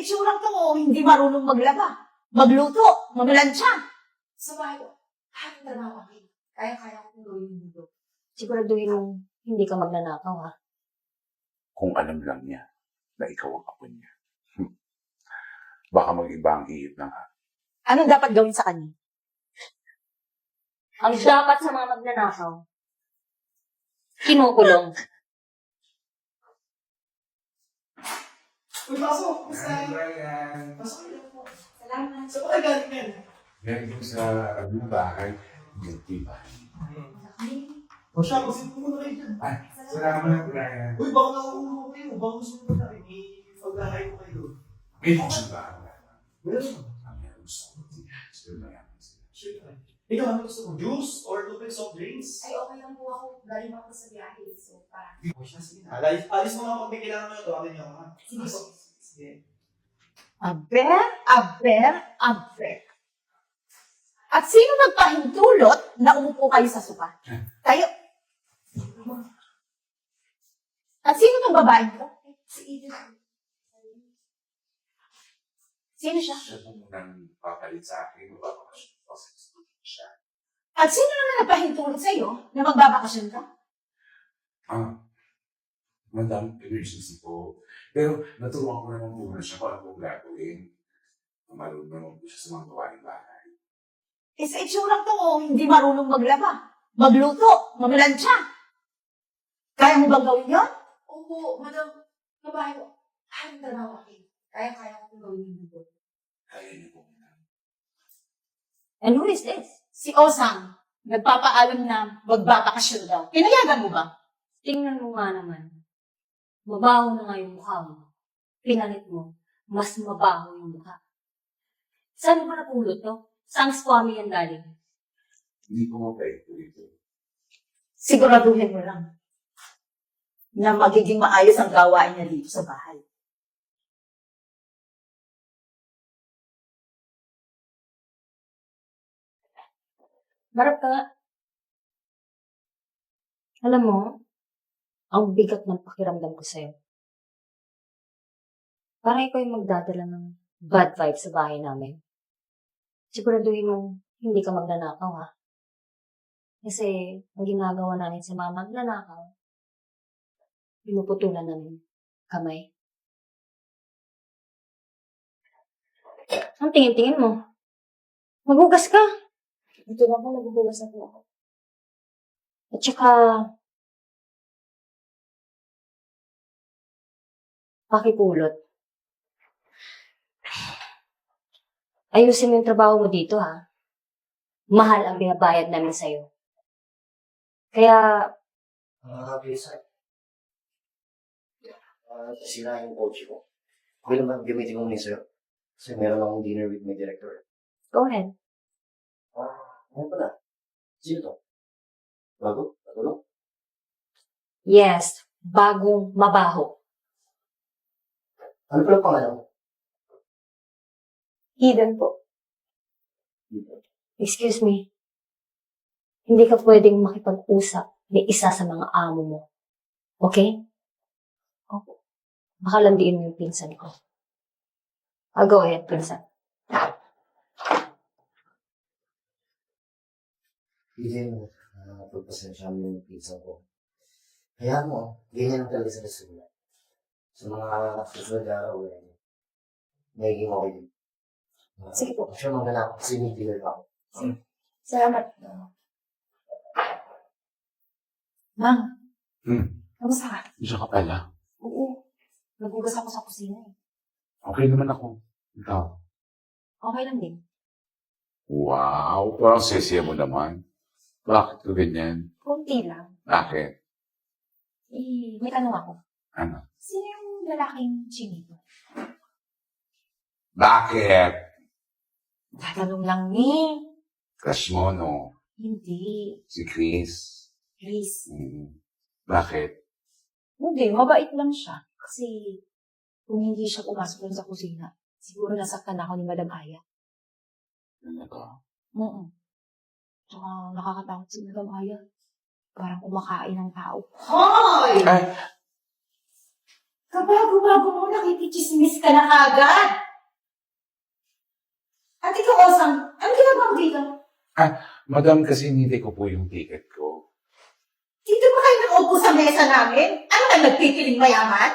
itsura to, hindi marunong maglaba, magluto, mamalansya. Sa bahay ko, kahit trabaho ako, kaya-kaya kong gawin dito. Siguraduhin mong hindi ka magnanakaw, ha? Kung alam lang niya na ikaw ang apo niya. Baka mag-iba ang ihip ng ha. Anong dapat gawin sa kanya? Ang dapat sa mga magnanakaw, kinukulong. Uy, pasok! Brian! Pasok lang po. Salamat. Saan ba galing yan? Galing ko sa bahay. Guilty ba? O siya, magsipo mo na kayo dyan. Salamat, Brian. Uy, baka nauulo ko kayo. Baka gusto mo na rin. Pagkahay ko kayo. May gusto ba? Meron. Ang gusto ko. Sige na yan. Sure. Ikaw, ano gusto mo? Juice or tubig soft drinks? Ay, okay lang po ako. Galing ako sa biyahe. So, parang, O siya, sige na. Alis mo nga pag may kailangan mo ito. Atin niyo, ha? sige. Sige. Aber. At sino nagpahintulot na umupo kayo sa sopa? Kayo. At sino ng babae ko? Si Eden. Sino siya? Siya po munang papalit sa akin. Mapapakasyon ko sa siya. At sino naman nagpahintulot sa iyo na magbabakasyon ka? Madam, emergency po. Pero naturuan ko naman po na siya kung ano pong gagawin. Marunong naman po siya sa mga gawain bahay. Sa itsura to, hindi marunong maglaba, magluto, mamalansya. Kaya mo bang gawin yun? Opo, madam. Sa bahay ko, kahit trabaho ako, kaya-kaya kong gawin dito. Kaya niyo po, madam. And who is this? Si Osang. Nagpapaalam na magbabakasyon daw. Pinayagan mo ba? Tingnan mo nga naman. Mabaho na nga yung mukha mo. Pinalit mo, mas mabaho yung mukha. Saan mo ba napulot, no? Saang swami yan galing? Hindi po mabait po ito. Siguraduhin mo lang na magiging maayos ang gawain niya dito sa bahay. Marap ka nga. Alam mo, ang bigat ng pakiramdam ko sa'yo. Parang ikaw yung magdadala ng bad vibes sa bahay namin. Siguraduhin mong hindi ka magnanakaw, ha? Kasi ang ginagawa namin sa mga magnanakaw, pinuputulan namin kamay. Ang tingin-tingin mo. Maghugas ka. Ito na ako, maghugas na ako. At saka, pakipulot. Ayusin mo yung trabaho mo dito, ha? Mahal ang binabayad namin sa'yo. Kaya, Bisa. Sira yung coach ko. Okay naman, gamitin ko muna sa'yo. Kasi meron akong dinner with my director. go ahead. Ano pala? Sino to? Bago? Patulong? Yes, bagong mabaho. Ano pala pangalan mo? Eden po. Excuse me. Hindi ka pwedeng makipag-usap ni isa sa mga amo mo. Okay? Opo. Baka landiin mo yung pinsan ko. Go ahead, pinsan. Eden, pagpasensya mo yung pizza ko. Kaya mo, ganyan ang talaga sa restaurant. Sa mga susunod na araw, nagiging okay din. Sige po. Siya mga anak, kasi may dealer ako. Salamat. Mang, Kamusta ka? Diyan ka pala. Oo. Naghugas ako sa kusina eh. Okay naman ako. Ikaw. Okay lang din. Wow, parang sesiya mo naman. Bakit ko ganyan? Kunti lang. Bakit? May tanong ako. Ano? Sino yung lalaking chinito? Bakit? Tatanong lang ni. Crush mo, no? Hindi. Si Chris. Chris. Bakit? Hindi, mabait lang siya. Kasi kung hindi siya pumasok dun sa kusina, siguro nasaktan ako ni Madam Aya. Ano to? Oo. Tsaka nakakatakot si Madam Aya. Parang kumakain ng tao. Hoy! Ay! Kabago-bago mo, nakikichismis ka na agad. At ikaw, Osang, ano ginagawa mo dito? Madam, kasi hinintay ko po yung ticket ko. Dito ba kayo nakaupo sa mesa namin? Ano ka, nagpipiling mayaman?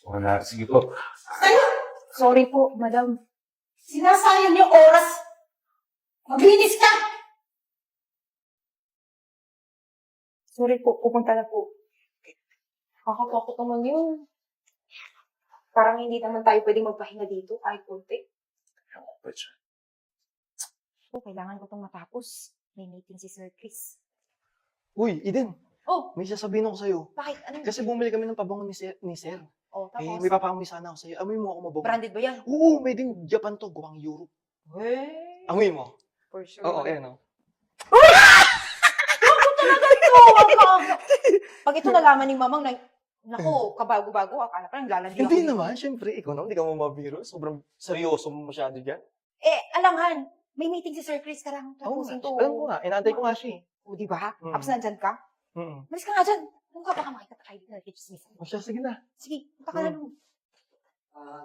Wala, sige po. Ano? Sorry po, madam. Sinasayang yung oras. Maglinis ka! Sorry po, pupunta na po. Kakapakot naman yun. Parang hindi naman tayo pwede magpahinga dito kahit konti. Ewan ko ba dyan? Oh, kailangan ko itong matapos. May meeting si Sir Chris. Uy, Eden, Oh, may sasabihin ako sa'yo. bakit? Ano? Kasi bumili kami ng pabango ni Sir. Oh, Eh, tapos? may papaamoy sana ako sa'yo. Amoy mo ako mabango. Branded ba yan? Oo, made in Japan to. Gawang Europe. Hey, Amoy mo. for sure. Oo, ayan o. Pag ito nalaman ni Mamang na, naku, kabago-bago, akala pa naglalandi ako. Hindi naman, syempre, ikaw naman, hindi ka mo mabiro. Sobrang seryoso mo masyado dyan. Eh, alangan, may meeting si Sir Chris, kailangan Oo tapusin nga, to. alam ko nga, inantay ko nga siya eh. O, di ba? Mm. Tapos nandyan ka? Malis ka nga dyan. Kung ka baka makita tayo na nag-chismis. O siya, sige na. Sige, punta ka na doon.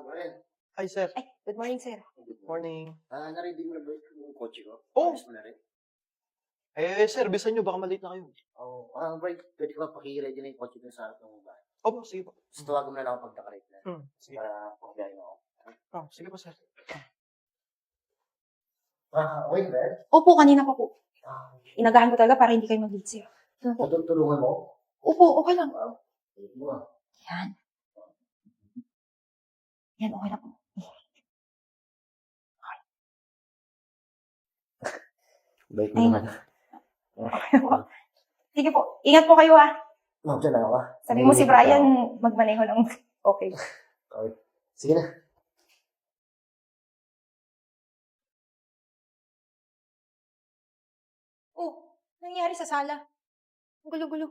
Brian, Hi, sir. Ay, good morning, sir. Morning. na-ready mo na ba yung kotse ko? Oh. Ayos mo na rin? Eh, sir, bisan nyo, baka malate na kayo. Oo. Brian, pwede ko ba paki-ready na yung kotse ko sa harap ng bahay? Opo, sige po. Gusto tawagan mo na lang ako pag nakaready na. Sige. Para pagbiyahin ako. Oh, sige po, sir. Okay, Ben? Opo, kanina pa po. Inagahan ko talaga para hindi kayo mag-lead, sir. Tulungan mo? Opo, okay lang. Ayun mo. Yan. Yan, okay lang po. Bait mo Ay. naman. Sige po, ingat po kayo ha. Diyan na ako. Sabi mo si Brian, magmaneho ng okay. Okay. Sige na. Oh, nangyari sa sala. Ang gulo-gulo.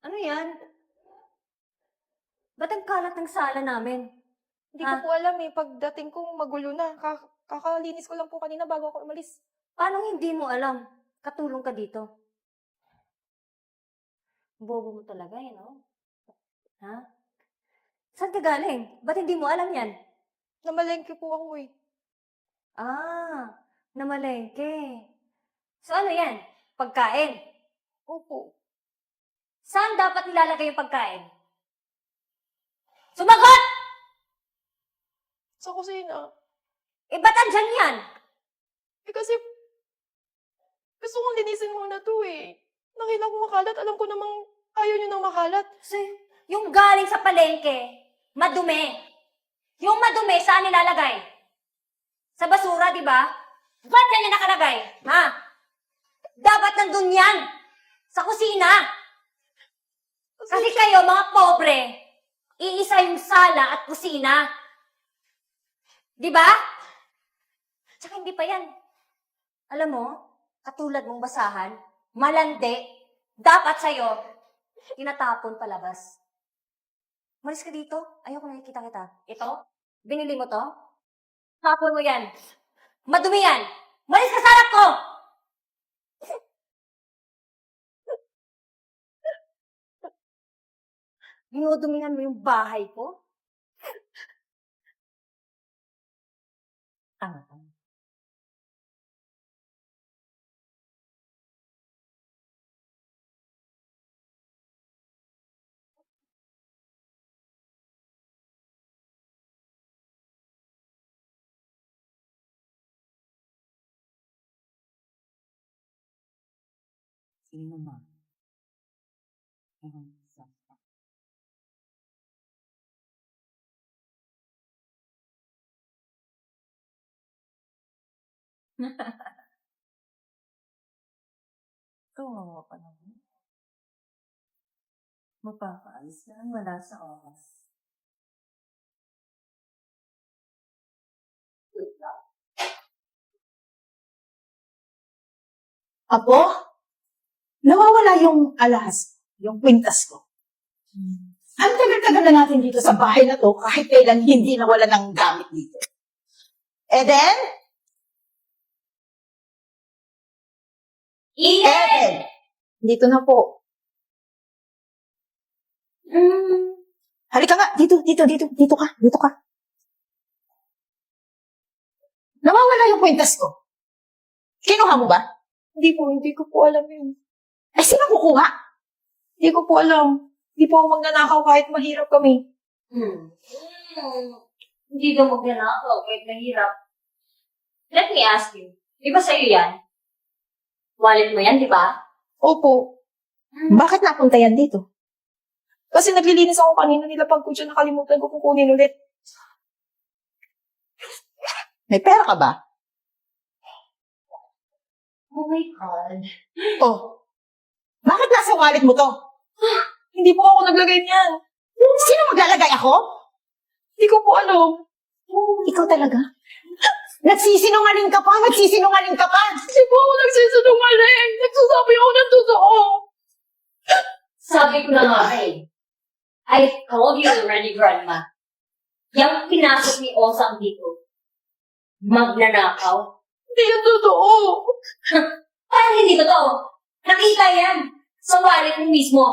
Ano yan? Ba't ang kalat ng sala namin? Hindi ko po alam eh, pagdating ko magulo na. Kakalinis ko lang po kanina bago ako umalis. Paano hindi mo alam? Katulong ka dito. Bobo mo talaga eh, no? Ha? Saan ka galing? Ba't hindi mo alam yan? Namalengke po ako eh. Ah, namalengke. So ano yan? Pagkain? Opo. Saan dapat nilalagay yung pagkain? Sumagot! Sa kusina. Eh, ba't andyan yan? Eh kasi, gusto kong linisin muna to eh. Nakita ko makalat, alam ko namang ayaw nyo nang makalat. Kasi, yung galing sa palengke, madumi. Yung madumi, saan nilalagay? Sa basura, di ba? Ba't yan yung nakalagay? Ha? Dapat nandun yan! Sa kusina! Kasi kayo, mga pobre, iisa yung sala at kusina. Di ba? Tsaka hindi pa yan. Alam mo, katulad mong basahan, malandi, dapat sa'yo, tinatapon palabas. Malis ka dito. Ayoko nakikita kita. Ito? Binili mo to? Tapon mo yan. Madumi yan. Malis ka sa harap ko! Dinudumihan mo yung bahay ko? Tanga-tanga. Sino ma? Oo, pa naman. Mapapaalis lang, wala sa oras. Apo, nawawala yung alahas, yung kwintas ko. Ang tagal-tagal na natin dito sa bahay na to, kahit kailan hindi nawala ng gamit dito. And then, Eden! Dito na po. Halika nga, dito ka. Nawawala yung kwintas ko. Kinuha mo ba? Hindi ko po alam yun. Eh, sino kukuha? Hindi ko po alam. Hindi po ako magnanakaw kahit mahirap kami. Hindi daw magnanakaw kahit mahirap. Let me ask you. Di ba sa'yo yan? Wallet mo yan, di ba? Opo. Bakit napunta yan dito? Kasi naglilinis ako kanina, nilapag ko dyan, nakalimutan ko kukunin ulit. May pera ka ba? Oh my God. Oh. Bakit nasa wallet mo to? Hindi po ako naglagay niyan. Sino maglalagay ako? Hindi ko po alam. Ikaw talaga? Nagsisinungaling ka pa! Hindi po ako nagsisinungaling. Nagsasabi ako ng totoo. Sabi ko na nga eh. I told you already, Grandma. Yung pinasok ni Osang dito, magnanakaw. Hindi yan totoo. Parang hindi ba to? Nakita yan sa wallet mo mismo.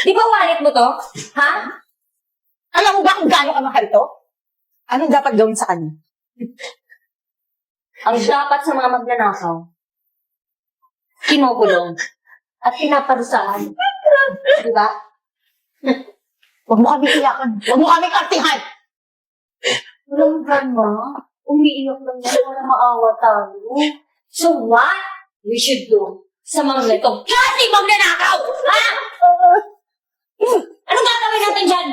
Di ba wallet mo to? Ha? Alam mo ba kung gaano ka mahal to? Anong dapat gawin sa kanya? Ang dapat sa mga magnanakaw, kinukulong at pinaparusahan. Di ba? Huwag mo kami iyakan. Huwag mo kami kartihan. Walang Grandma. Umiiyak lang yan para maawa tayo. So what we should do sa mga ganitong klaseng magnanakaw? Ha? Anong gagawin natin dyan?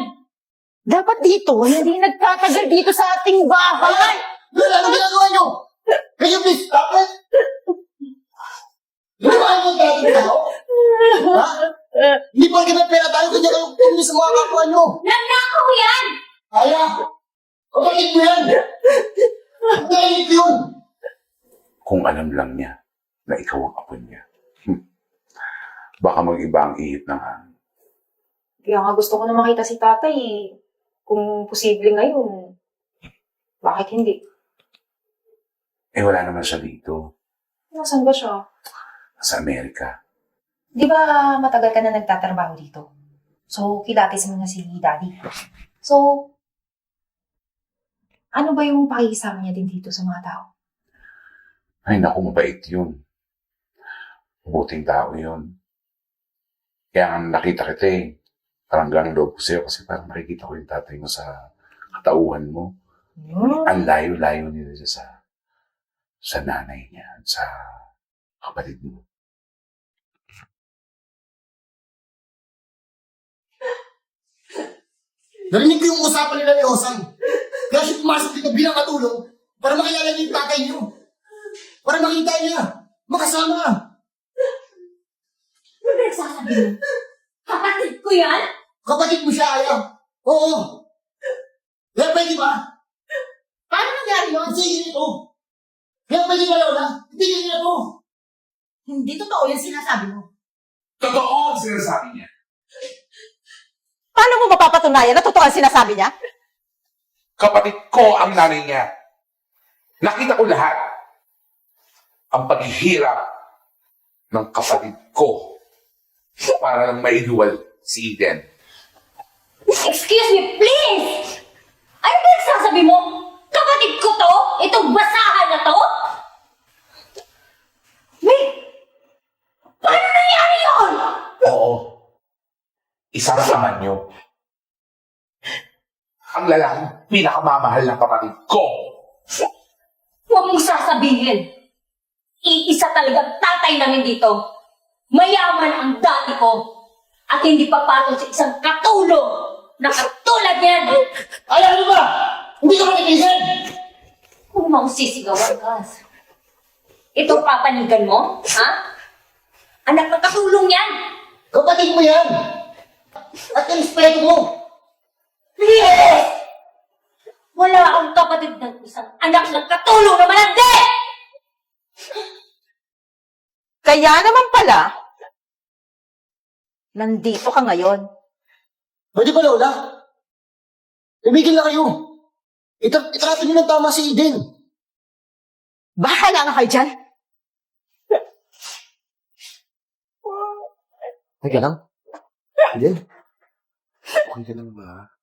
Dapat dito, hindi nagtatagal dito sa ating bahay. Ano ginagawa nyo? Can you please stop it? Ano ba ang magkakaroon tao? Ha? Hindi pa may pera tayo, kanya kayo tumuli sa mga kapwa nyo. Nagnakaw yan! Kaya, kapatid mo yan. Dahil yun. Kung alam lang niya na ikaw ang apo niya. Baka mag-iba ang ihip ng hangin. Kaya nga gusto ko na makita si tatay eh. Kung posible ngayon, bakit hindi? Eh, wala naman siya dito. Nasaan ba siya? Sa Amerika. Di ba matagal ka na nagtatrabaho dito? So, kilatis mo na si daddy. So, ano ba yung pakikisama niya din dito sa mga tao? Ay, naku, mabait yun. Mabuting tao yun. Kaya nga nakita kita eh. Parang ganang loob ko sa'yo kasi parang nakikita ko yung tatay mo sa katauhan mo. Ang layo-layo nila sa nanay niya at sa kapatid mo. Narinig ko yung usapan nila ni Osang. Kaya siya pumasok dito bilang katulong para makilala niya yung tatay niyo. Para makita niya. Makasama. Ano ba nagsasabi mo? Kapatid ko yan? Kapatid mo siya, ayaw. Oo. Kaya pwede ba? Paano nangyari yun? Sige nito. Kaya pwede ba, Lola? Hindi niya to. Hindi totoo yung sinasabi mo. Totoo ang sinasabi niya. Paano mo mapapatunayan na totoo ang sinasabi niya? Kapatid ko ang nanay niya. Nakita ko lahat. Ang paghihirap ng kapatid ko para lang mailuwal si Eden. Excuse me, please! Ano ba nagsasabi mo? Kapatid ko to? Itong basahan na to? Wait! Paano nangyari yun? Oo. Isang sama niyo. Ang lalaking pinakamamahal ng kapatid ko. Huwag mong sasabihin. Iisa talagang tatay namin dito. Mayaman ang daddy ko. At hindi papatol sa isang katulong na katulad niyan. Ay, ano ba? Hindi ka matitigil. Huwag mo akong sisigawan, Gus. Itong papanigan mo, ha? Anak ng katulong yan. Kapatid mo yan. At yung respeto mo. Please! Wala akong kapatid ng isang anak ng katulong na malandi! Kaya naman pala, nandito ka ngayon. Pwede ba, Lola? Tumigil na kayo. Itrato niyo ng tama si Eden. Bahala nga kayo dyan. Teka lang. Hindi. Okay ka lang ba?